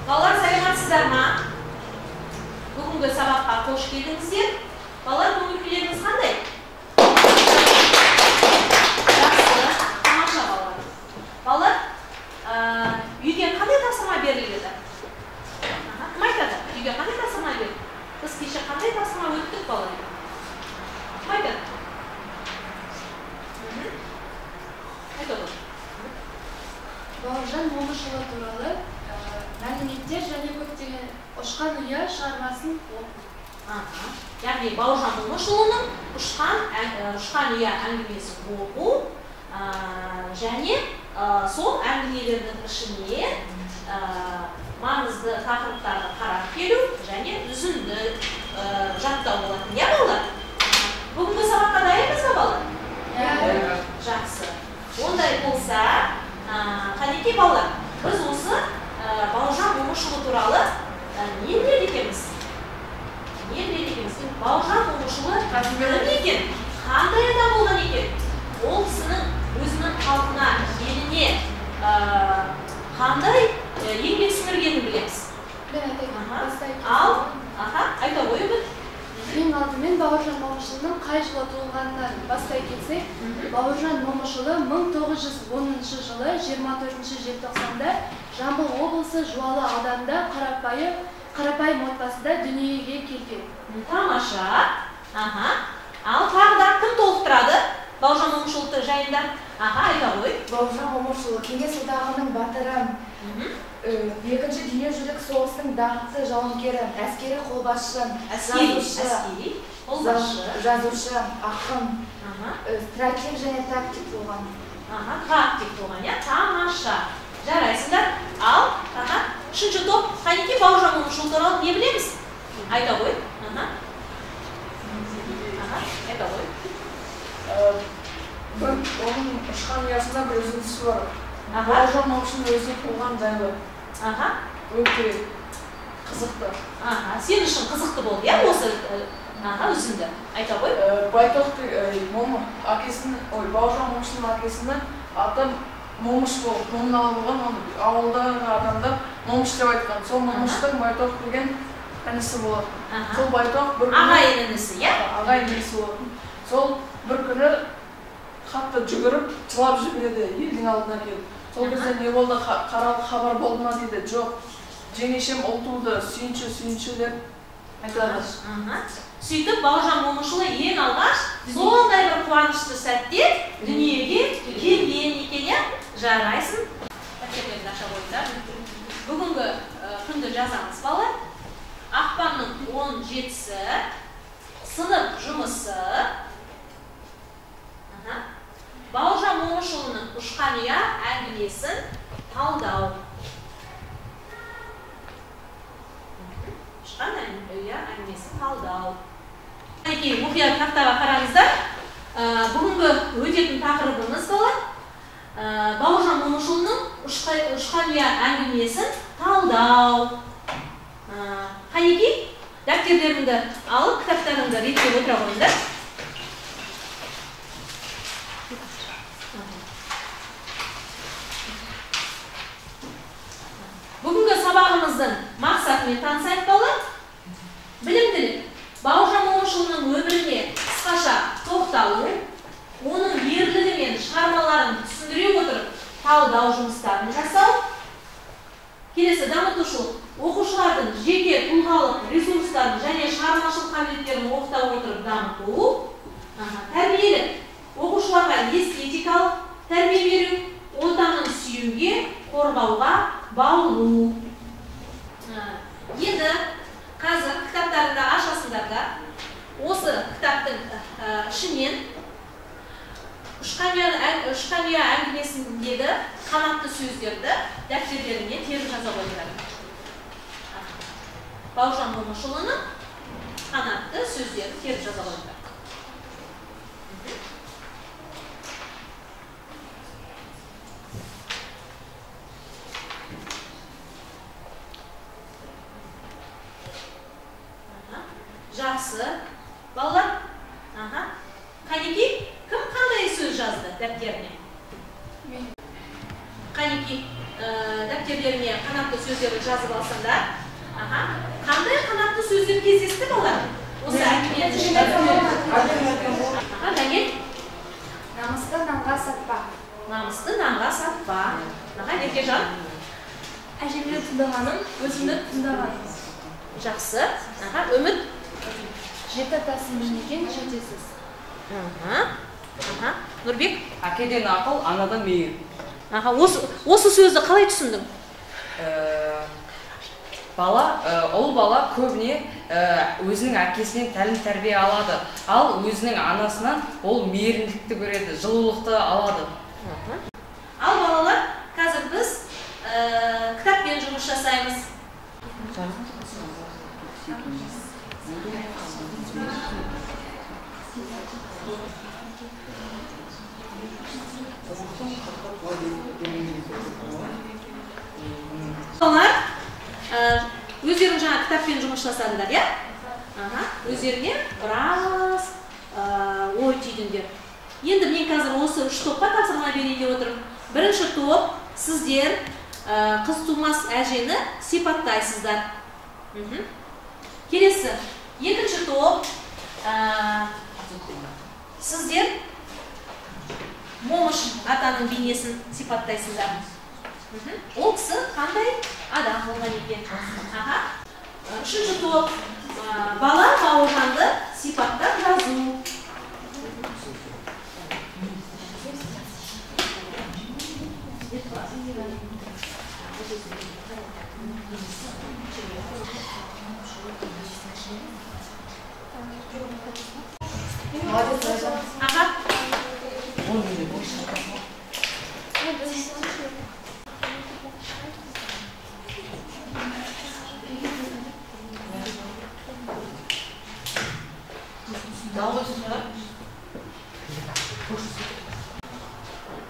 Балалар, саламатсыздар ма? Бүгінгі сабаққа қош келдіңіздер. Балалар, көңіл-күйлеріңіз қандай? Жақсы, тамаша балалар. Балалар, үйге қандай тапсырма беріледі? Кім айтады? Үйге қандай тапсырма беріледі? Біз кеше қандай тапсырма өттік балалар? Кім айтады? Айтады. Бауыржан Момышұлы туралы мәліметтер және көптеген ұшқан ұя шығармасын оқу. Яғни Бауыржан Момышұлының ұшқан ұя әңгімесін оқу және сол әңгімелердің ішіне маңызды тақырыптарды қарап келу және үзінді жаттау болатын. Я балалар? Бүгінгі сабаққа дайынбыз ба балалар? Жақсы. Ондай болса, қанекей балалар, біз осы Бауыржан Момышұлы туралы не біледі екенбіз? Бауыржан Момышұлы кім екен? Қандай адам болған екен? Ол кісінің өзінің халқына, еліне қандай еңбек сіңіргенін білеміз. Айта ғой өбіт. Ең алдымен Бауыржан Момышұлының қай жылы туылғанынан бастай кетсек, Бауыржан Момышұлы 1910 жылы 24 желтоқсанда Жамбыл облысы Жуалы ауданында қарапайым отбасында дүниеге келген. Тамаша. Ал тағы кім толықтырады Бауыржан Момышұлы жайында? Айта ғой. Бауыржан Момышұлы Кеңес одағының батыры, Екінші дүниежүзілік соғыстың даңқты жауынгері, әскери қолбасшы, жазушы, ақын, стратег және тактик болған. Тактик болған, я? Тамаша. Жарайсыңдар. Ал, үшінші топ, қанекей Бауыржан Момышұлы туралы не білеміз? Айта ғой. Айта ғой. Оның ұшқан ұясында бір үзіндісі бар. Бауыржан Момышұлының өзі туған жайлы. Өте қызықты. Сен үшін қызықты болды, я? Осы үзінді. Айта ғой. Бауыржан Момышұлының әкесінің аты Момыш болып, номиналы болған, ауылдағы адамдар Момыш деп айтқан. Сол Момыштың Байтоқ деген інісі болады. Сол Байтоқ бір күні... Ағайын інісі, я? Ағайын інісі болады. Сол бір күні қатты жүгіріп, жылап жібереді елдің алдына келіп. Сол кезде не болды, қаралы хабар болды ма дейді, жоқ. Жеңешем ұл туды, сүйінші деп айтады. Сөйтіп, Бауыржан Момышұлы ең алғаш сондай бір қуанышты сәтте дүниеге келген екен, я? Жарайсың. Дәптеріңізді аша қойыңдар. Бүгінгі күнді жазамыз, балалар. Ақпанның 17-сі сынып жұмысы. Бауыржан Момышұлының ұшқан ұя әңгімесін талдау. Ұшқан ұя әңгімесін талдау. Әкей, мұқият тақтаға қараңыздар. Бүгінгі өтетін тақырыбымыз балалар. Бауыржан Момышұлының ұшқан ұя әңгімесін талдау. Қанекей, дәптердеріңді алып, кітаптарыңды реттеп отыра қойыңдар. Бүгінгі сабағымыздың мақсатымен танысайық балалар. Білімділік. Бауыржан Момышұлының өміріне қысқаша тоқталу, оның ерлігі мен шығармаларын түсіндіре отырып, талдау жұмыстарын жасау. Келесі дамытушылық. Оқушылардың жеке тұлғалық ресурстарын және шығармашылық қабілеттерін оқыта отырып дамыту. Тәрбиелік. Оқушыларға эстетикалық тәрбие беру, отанын сүюге, қорғауға баулу. Енді қазір кітаптарында ашасыңдарда осы кітаптың ішінен ұшқан ұя әңгімесіндегі қанатты сөздерді дәптердеріне теріп жаза қойыңдар. Бауыржан Момышұлының қанатты сөздерін теріп жаза қойыңдар. Жақсы. Балалар, қанекей, кім қандай сөз жазды дәптеріне? Қанекей. дәптерлеріңе қанатты сөздерді жазып алсаңдар. Қандай қанатты сөздер кездесті балалар? Осы әңгіменің ішінде. Дәнел? Намысты нанға сатпа. Намысты нанға сатпа. Еркежан? Әжемді тыңдағаным, өзімді тыңдағаным. Жақсы. Үміт? Жеті атасын білмеген жетесіз. Нұрбек? Әкеден ақыл, анадан мейір. Осы сөзді қалай түсіндің? Ол бала көбіне өзінің әкесінен тәлім тәрбие алады. Ал өзінің анасынан ол мейірімдікті көреді, жылулықты алады. Ал балалар, қазір біз кітаппен жұмыс жасаймыз. Балалар, өздерің жаңа кітаппен жұмыс жасадыңдар, иә? Өздеріне біраз ой түйдіңдер. Енді мен қазір осы 3 топқа тапсырма берейін деп отырмын. Бірінші топ, сіздер қыз тумас әжені сипаттайсыздар. Келесі, екінші топ, сіздер момыш атаның бейнесін сипаттайсыздар. Ол кісі қандай адам болған екен. Үшінші топ, бала Бауыржанды сипаттап жазу.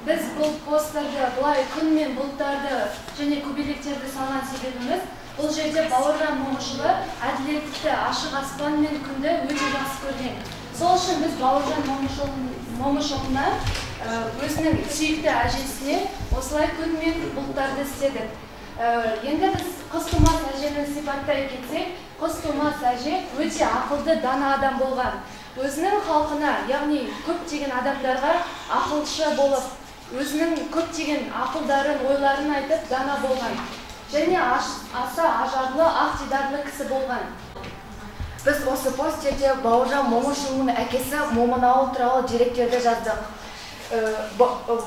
Біз бұл посттарды бұлай күн мен бұлттарды және көбелектерді салған себебіміз, бұл жерде Бауыржан Момышұлы әділеттікті, ашық аспан мен күнді өте жақсы көрген. Сол үшін біз Бауыржан Момышұлына өзінің сүйікті әжесіне осылай күн мен бұлттарды істедік. Енді біз қыз тумас әжені сипаттай кетсек, қыз тумас әже өте ақылды, дана адам болған. Өзінің халқына, яғни көптеген адамдарға ақылшы болып, өзінің көптеген ақылдарын, ойларын айтып дана болған. Және аса ажарлы, ақ дидарлы кісі болған. Біз осы посттерде Бауыржан Момышұлының әкесі Момыналы туралы деректерді жаздық.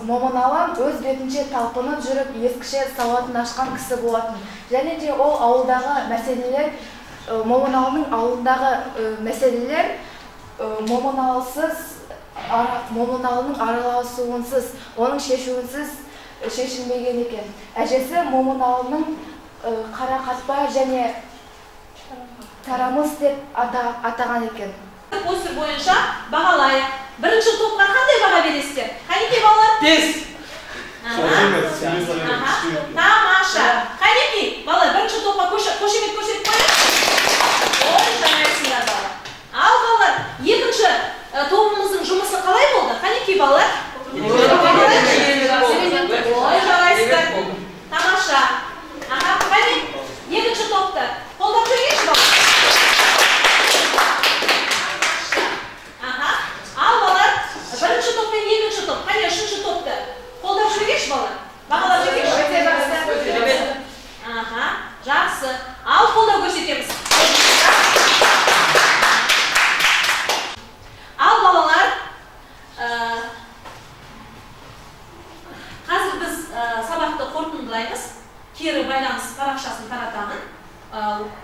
Момыналы өз бетінше талпынып жүріп, ескіше сауатын ашқан кісі болатын. Және де ол ауылдағы мәселелер, Момыналының ауылындағы мәселелер Момыналының араласуынсыз, оның шешуінсіз шешілмеген екен. Әжесі Момыналының Қарақатпа және Тарамыс деп атаған екен. Постер бойынша бағалайық. Бірінші топқа қандай баға бересіздер? Қанеке балалар? 5. Тамаша. Қанеке балалар, бірінші топқа қошемет көрсетіп қойып. Ой, жарайсыңдар балалар. Ал балалар, екінші тобымыздың жұмысы қалай болды? Қанеке балалар? Ой, жарайсыздар. Тамаша. Қане, екінші топты қолдап жүргенші балалар. Ал балалар, бірінші топ пен екінші топ, қане үшінші топты қолдап жүргенші балалар. Бағалап жүргенші. Жақсы. Ал қолдау көрсетеміз. Ал балалар, қазір біз сабақты қорытындылаймыз. Кері байланыс парақшасын таратамын.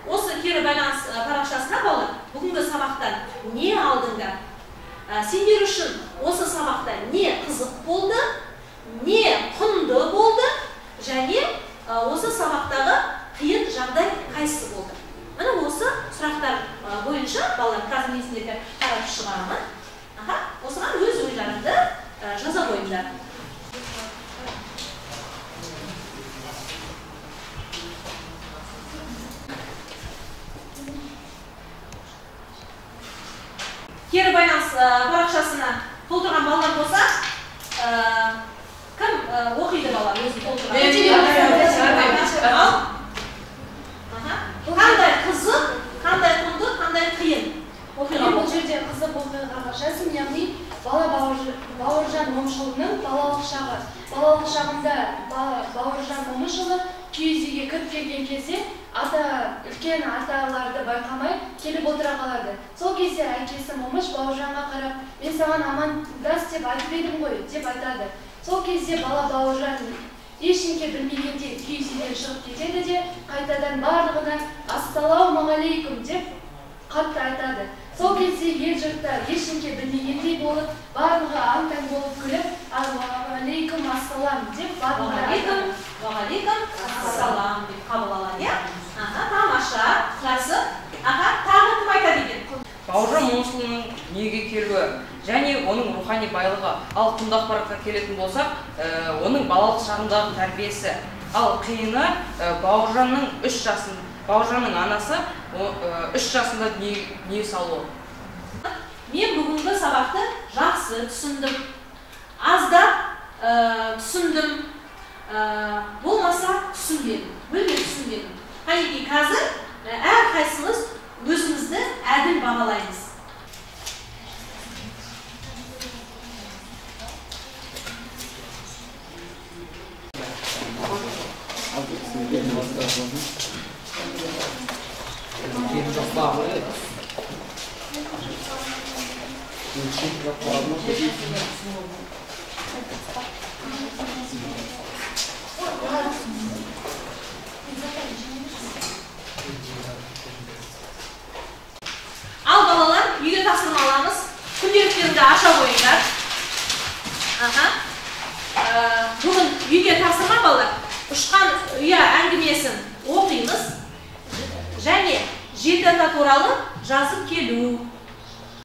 Осы кері байланыс парақшасына балалар, бүгінгі сабақтан не алдыңдар? Сендер үшін осы сабақта не қызық болды, не құнды болды, және осы сабақтағы қиын жағдай қайсысы болды? Міне осы сұрақтар бойынша балалар қазір есіндегі қарап шығарамын. Осыған өз ойларыңды жаза қойыңдар. Кері байланыс парақшасына толтырған балалар болса, кім оқиды бала өзі толтырады. Қандай қызық, қандай құнды, қандай қиын оқиға бұл жерде қызық оқиғаға жазым, яғни бала Бауыржан Момышұлының балалық шағы. Балалық шағында Бауыржан Момышұлы киіз үйге кіріп келген кезде үлкен аталарды байқамай келіп отыра қалады. Сол кезде әкесі Момыш Бауыржанға қарап, мен саған амандас деп айтып едім ғой деп айтады. Сол кезде бала Бауыржан ешкімге білмегенде киіз үйден шығып кетеді де, қайтадан барлығына ассалаумағалейкум деп қатты айтады. Сол кезде ел жұрттар ешкімге білмегендей болып, барлығы аң-таң болып күліп, алейкум ассалам деп барлығы Уағалейкум ассалам деп қабыл алады, иә? Тамаша, жақсы. Тағы кім айтады екен? Бауыржан Момышұлының дүниеге келуі және оның рухани байлығы. Ал құнды ақпаратқа келетін болсақ, оның балалық шағындағы тәрбиесі. Ал қиыны Бауыржанның анасы 3 жасында дүние салуы. Мен бүгінгі сабақты жақсы түсіндім. Аздап түсіндім. Болмаса түсінбедім. Мүлде түсінбедім. Қанекей қазір әрқайсымыз өзімізді әділ бағалаймыз. Ал балалар, үйге тапсырма аламыз. Күнделіктерді аша қойыңдар. Бүгін үйге тапсырма балалар. Ұшқан ұя әңгімесін оқимыз. Және 7 ата туралы жазып келу.